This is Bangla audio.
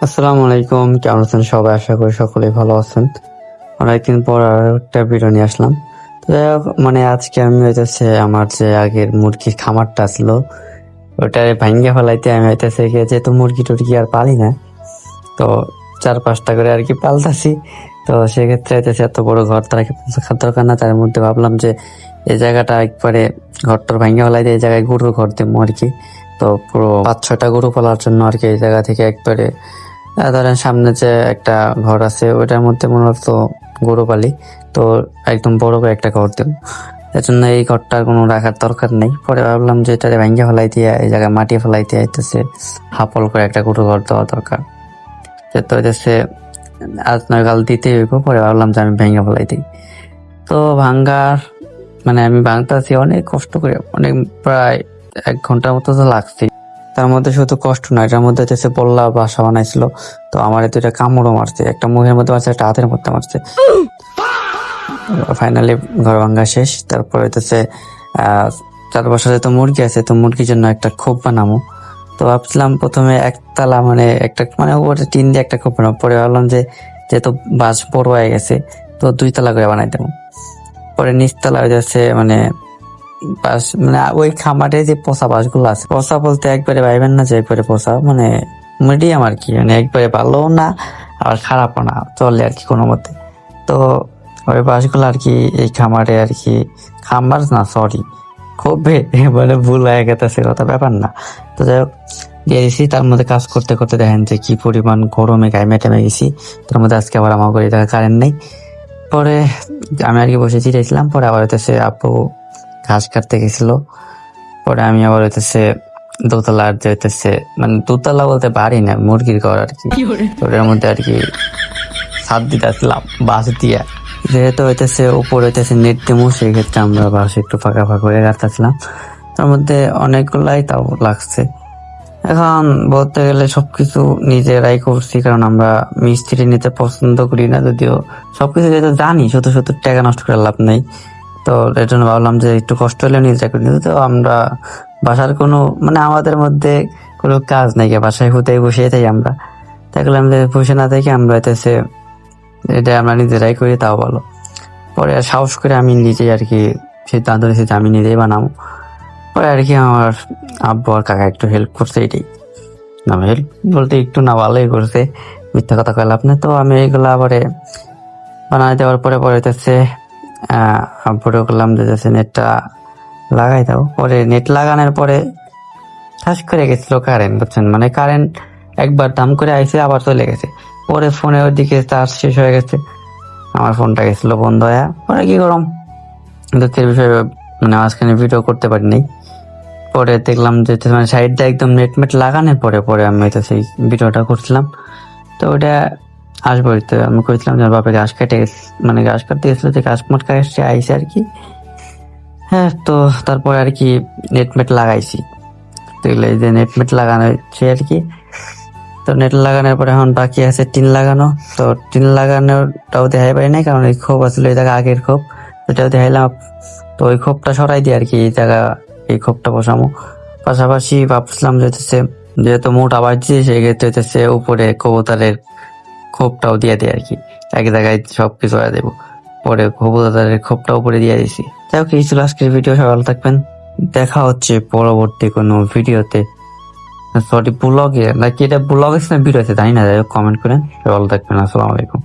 আসসালামু আলাইকুম, কেমন আছেন সবাই? আশা করি সকলেই ভালো আছেন। অনেকদিন পর আর একটা ভিডিও নিয়ে আসলাম। তো যাই হোক, আজকে আমি হইতেছে আমার যে আগের মুরগির খামারটা ছিল ওটা ভাঙ্গে ফেলাইতে আমি হইতেছে যেহেতু মুরগি টুরগি আর পালি না, তো 4-5টা করে আর কি পালতাছি। তো সেক্ষেত্রে হইতেছে এত বড় ঘর তারা খাদ্য দরকার না, তার মধ্যে ভাবলাম যে এই জায়গাটা একবারে ঘরটার ভাঙ্গে ফেলাইতে এই জায়গায় গরুর ঘর দেবো আর কি। তো পুরো 5-6টা গরু পালার জন্য আর কি এই জায়গা থেকে একবারে ধরেন সামনে যে একটা ঘর আছে ওইটার মধ্যে মূলত গরু পালি, তো একদম বড় করে একটা ঘর দেব। এর জন্য এই ঘরটার কোনো রাখার দরকার নেই। পরে ভাবলাম যে এটা ভেঙে ফেলাই দিয়ে এই জায়গায় মাটি ফেলাই দিয়ে আইতেছে হাফল করে একটা গরু ঘর দেওয়া দরকার। তো হইতেছে আজ নয় কাল দিতেই হইব। পরে ভাবলাম যে আমি ভেঙে ফেলাই দিই। তো ভাঙ্গার আমি ভাঙতেছি অনেক কষ্ট করে, অনেক প্রায় 1 ঘন্টার মতো তো লাগছে। তার মধ্যে শুধু কষ্ট নয়, এটার মধ্যে হচ্ছে বল্লা বাসা বানাইছিল। তো আমার দুইটা কামড়ও মারছে, একটা মুখের মধ্যে মারছে, একটা হাতের মধ্যে মারছে। ফাইনালি ঘর ভাঙ্গা শেষ। তারপর হইতেছে 4 পাশে যেহেতু মুরগি আছে, তো মুরগির জন্য একটা খোপ বানাবো। তো ভাবছিলাম প্রথমে একতলা একটা উপরে টিন দিয়ে একটা খোপ বানাবো। পরে ভাবলাম যে যেহেতু বাস বড় হয়ে গেছে, তো 2 তলা করে বানাই দেবো। পরে নিচতলা হয়ে যাচ্ছে বাস ওই খামারে যে পোষা বাসগুলো আছে, পোষা বলতে একবারে ভাইবেন না যে একবারে পোষা, মিডিয়াম আর কি, একবারে ভালো না আবার খারাপও না, চলে আর কি কোনো মতে। তো ওই বাসগুলো আর কি এই খামারে আর কি, খামার না সরি, খুব ভুল হয়ে গেছে কথা, ব্যাপার না। তো যাই হোক দিয়ে দিছি। তার মধ্যে কাজ করতে করতে দেখেন যে কি পরিমাণ গরমে গায়ে টেমে গেছি। তার মধ্যে আজকে আবার আমার ঘরে দেখা কারেন্ট নেই। পরে আমি আর কি বসে চিড়াইছিলাম। পরে আবার হইতেছে আপু ঘাস কাটতে গেছিল। পরে আমি আবার হইতেছে দোতলা যে হইতেছে দোতলা বলতে পারি না, মুরগির ঘর আর কি, ওটার মধ্যে আর কি ছাদ দিতে আসলাম বাঁশ দিয়া। যেহেতু হইতেছে উপরে হইতেছে নেট দেবো, সেই ক্ষেত্রে আমরা বাঁশ একটু ফাঁকা ফাঁকা করে কাটতেছিলাম। তার মধ্যে অনেকগুলাই তাও লাগছে। এখন বলতে গেলে সবকিছু নিজেরাই করছি, কারণ আমরা মিস্ত্রি নিতে পছন্দ করি না, যদিও সবকিছু যেহেতু জানি, শুধু শুধু টাকা নষ্ট করে লাভ নেই। তো এর জন্য ভাবলাম যে একটু কষ্ট হলেও নিজেরা করে নিতে। তো আমরা বাসার কোনো আমাদের মধ্যে কোনো কাজ নাই, বাসায় হুতেই বসে থাকি আমরা। দেখলাম যে বসে না থেকে আমরা হইতেছে এটা আমরা নিজেরাই করি, তাও ভালো। পরে আর সাহস করে আমি নিজেই আর কি সিদ্ধান্ত নিয়েছি যে আমি নিজেই বানাবো। পরে আর কি আমার আব্বু আর কাকা একটু হেল্প করছে, এটাই না, হেল্প বলতে একটু না, ভালোই করছে, মিথ্যা কথা কইলাম আপনি। তো আমি এইগুলা আবারে বানাই দেওয়ার পরে পরে হইতেছে আব্বুরে করলাম যে নেটটা লাগাই দাও। পরে নেট লাগানোর পরে ঠাস করে গেছিল কারেন্ট, বুঝছেন, কারেন্ট একবার দাম করে আইসে আবার চলে গেছে। পরে ফোনের ওদিকে চার্জ শেষ হয়ে গেছে, আমার ফোনটা গেছিল বন্ধ হয়ে। পরে কি করলাম, দুঃখের বিষয় মাঝখানে ভিডিও করতে পারিনি। পরে দেখলাম যে সাইড দিয়ে একদম নেট লাগানোর পরে পরে আমি হয়তো সেই ভিডিওটা করছিলাম। তো ওটা আসবো, আমি করেছিলাম যে বাপে ঘাস কেটে ঘাস কাটতে গেছিল, যে ঘাস মাট কাটছে আইসে আর কি। হ্যাঁ, তো তারপরে আর কি নেট লাগাইছি। তো এই যে নেট লাগানো হচ্ছে আর কি। তো নেট লাগানোর পরে এখন বাকি আছে টিন লাগানো। তো টিন লাগানোটাও দেখাই পারি নাই, কারণ এই খোপ আসলে এই জায়গা আগের খোপ, ওটাও দেখাইলাম। তো ওই খোপটা সরাই দিই আর কি, এই জায়গা এই খোপটা বসামো। পাশাপাশি ভাবছিলাম যেহেতু মোটা বাড়ছে, সেক্ষেত্রে হইতেছে উপরে কবুতরের খোপটাও দিয়ে দেয় আর কি, এক জায়গায় সবকিছু হয়ে দেবো। পরে কবুতরের খোপটা উপরে দিয়ে দিছি। যাই হোক, এই ছিল আজকের ভিডিও। সবাই ভালো থাকবেন, দেখা হচ্ছে পরবর্তী কোনো ভিডিওতে। সরি, ব্লগে নাকি এটা ব্লগ আছে না ভিডিও আছে জানি না, যাই হোক কমেন্ট করেন। ভালো থাকবেন, আসসালামু আলাইকুম।